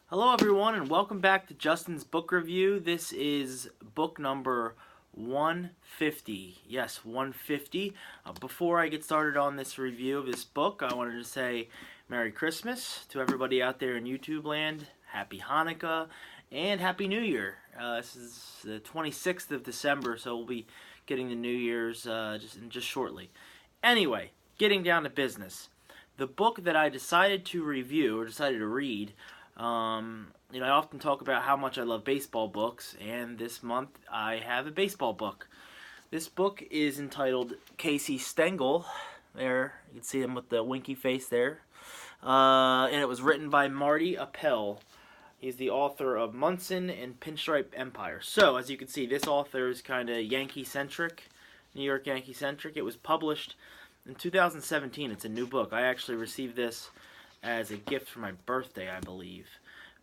Hello, everyone, and welcome back to Justin's book review. This is book number 150. Yes, 150. Before I get started on this review of this book, I wanted to say Merry Christmas to everybody out there in YouTube land. Happy Hanukkah and Happy New Year. This is the 26th of December, so we'll be getting the New Year's just shortly. Anyway, getting down to business. The book that I decided to review or decided to read, I often talk about how much I love baseball books, and this month I have a baseball book. This book is entitled Casey Stengel. There, you can see him with the winky face there. And it was written by Marty Appel. He's the author of Munson and Pinstripe Empire. So, as you can see, this author is kind of Yankee-centric, New York Yankee-centric. It was published in 2017. It's a new book. I actually received this as a gift for my birthday, I believe.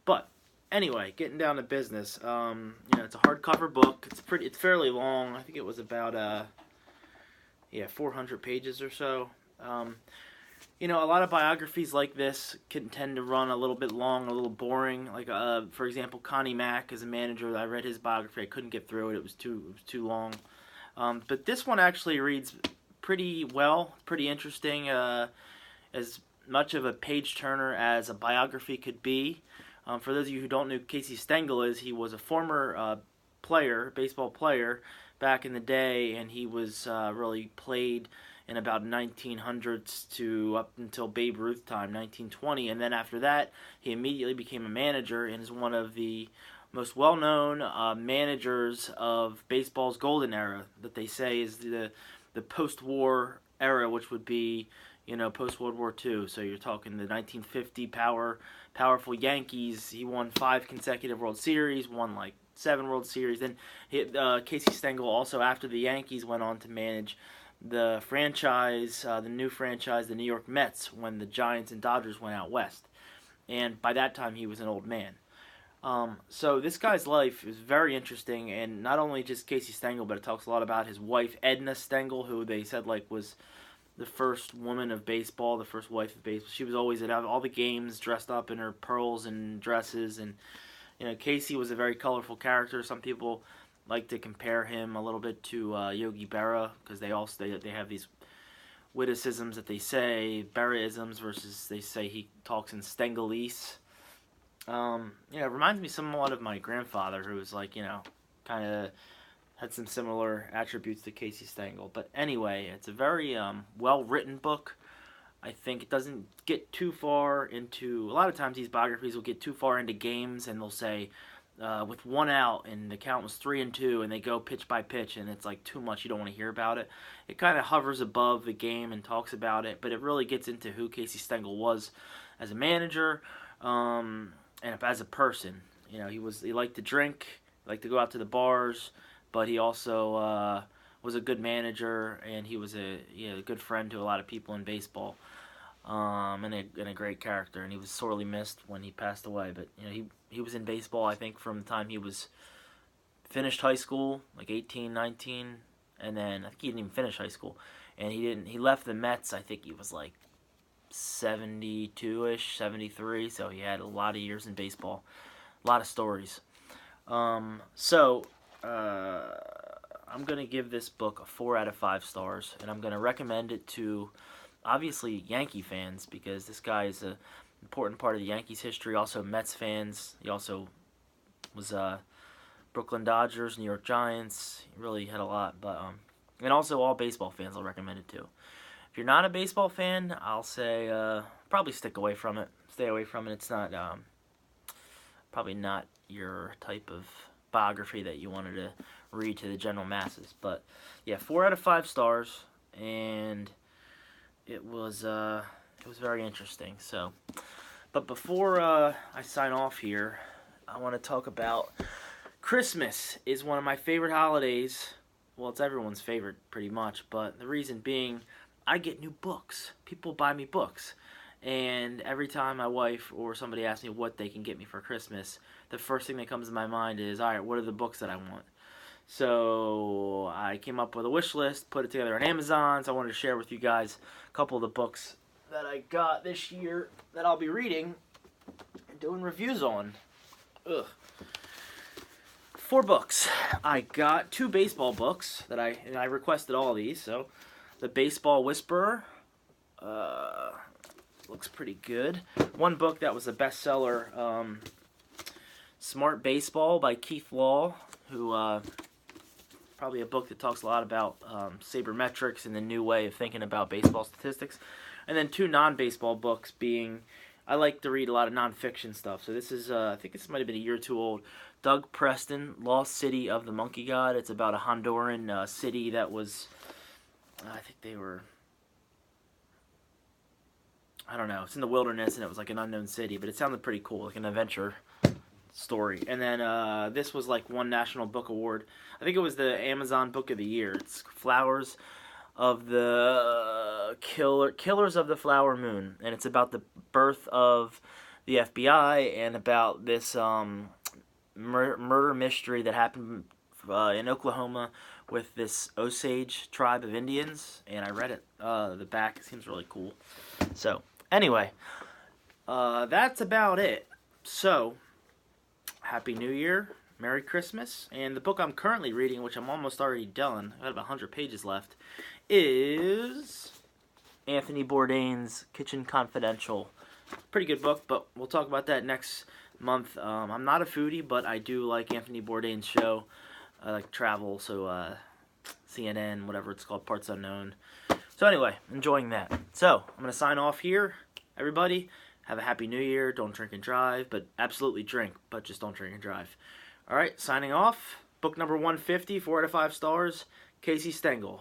But anyway, getting down to business. It's a hardcover book. It's fairly long. I think it was about 400 pages or so. A lot of biographies like this can tend to run a little bit long, a little boring. Like, for example, Connie Mack as a manager. I read his biography. I couldn't get through it. It was too long. But this one actually reads pretty well, pretty interesting. As much of a page turner as a biography could be. For those of you who don't know who Casey Stengel is, he was a former baseball player back in the day, and he was really played in about 1900s to up until Babe Ruth time, 1920, and then after that, he immediately became a manager and is one of the most well-known managers of baseball's golden era, that they say is the post-war era, which would be post-World War II. So you're talking the 1950 powerful Yankees. He won 5 consecutive World Series, won like 7 World Series. Then Casey Stengel also, after the Yankees, went on to manage the new franchise, the New York Mets, when the Giants and Dodgers went out west. And by that time, he was an old man. So this guy's life is very interesting, and not only just Casey Stengel, but it talks a lot about his wife, Edna Stengel, who they said was the first woman of baseball, the first wife of baseball. She was always at all the games dressed up in her pearls and dresses, and Casey was a very colorful character. Some people like to compare him a little bit to Yogi Berra, because they have these witticisms that they say, Berra-isms, versus they say he talks in Stengelese. It reminds me somewhat of my grandfather, who was kind of had some similar attributes to Casey Stengel. But anyway, it's a very well-written book. I think it doesn't get too far into... A lot of times these biographies will get too far into games, and they'll say, with 1 out, and the count was 3-2, and they go pitch by pitch, and it's too much, you don't want to hear about it. It kind of hovers above the game and talks about it, but it really gets into who Casey Stengel was as a manager, and as a person. He liked to drink, he liked to go out to the bars, but he also was a good manager, and he was a good friend to a lot of people in baseball, and a great character. And he was sorely missed when he passed away. But he was in baseball, I think, from the time he was finished high school, like 18, 19, and then I think he didn't even finish high school, and he left the Mets. I think he was like 72-ish, 73. So he had a lot of years in baseball, a lot of stories. I'm going to give this book a 4 out of 5 stars, and I'm going to recommend it to, obviously, Yankee fans, because this guy is an important part of the Yankees' history. Also, Mets fans. He also was Brooklyn Dodgers, New York Giants. He really had a lot. And also all baseball fans, I'll recommend it to. If you're not a baseball fan, I'll say probably stick away from it. Stay away from it. It's not probably not your type of biography that you wanted to read to the general masses. But yeah, 4 out of 5 stars, and it was very interesting. So, but before I sign off here, I want to talk about Christmas. Is one of my favorite holidays. Well, it's everyone's favorite pretty much, but the reason being, I get new books. People buy me books. And every time my wife or somebody asks me what they can get me for Christmas, the first thing that comes to my mind is, all right, what are the books that I want? So I came up with a wish list, put it together on Amazon. So I wanted to share with you guys a couple of the books that I got this year that I'll be reading doing reviews on. Ugh. 4 books. I got 2 baseball books that I requested all these. So, The Baseball Whisperer looks pretty good. One book that was a bestseller, Smart Baseball by Keith Law, who probably a book that talks a lot about sabermetrics and the new way of thinking about baseball statistics. And then 2 non-baseball books being, I like to read a lot of nonfiction stuff. So this is, I think this might have been a year or 2 old. Doug Preston, Lost City of the Monkey God. It's about a Honduran city that was, I think they were, I don't know, it's in the wilderness and it was like an unknown city, but it sounded pretty cool, like an adventure story. And then this was like one National Book Award. I think it was the Amazon Book of the Year. It's Flowers of the Killers of the Flower Moon, and it's about the birth of the FBI and about this murder mystery that happened in Oklahoma with this Osage tribe of Indians, and I read it. The back seems really cool. So anyway, that's about it. So Happy New Year, Merry Christmas, and the book I'm currently reading, which I'm almost already done, I have about 100 pages left, is Anthony Bourdain's Kitchen Confidential. Pretty good book, but we'll talk about that next month. I'm not a foodie, but I do like Anthony Bourdain's show. I like travel, so CNN, whatever it's called, Parts Unknown. So anyway, enjoying that. So, I'm going to sign off here. Everybody, have a Happy New Year. Don't drink and drive, but absolutely drink, but just don't drink and drive. Alright, signing off. Book number 150, 4 out of 5 stars, Casey Stengel.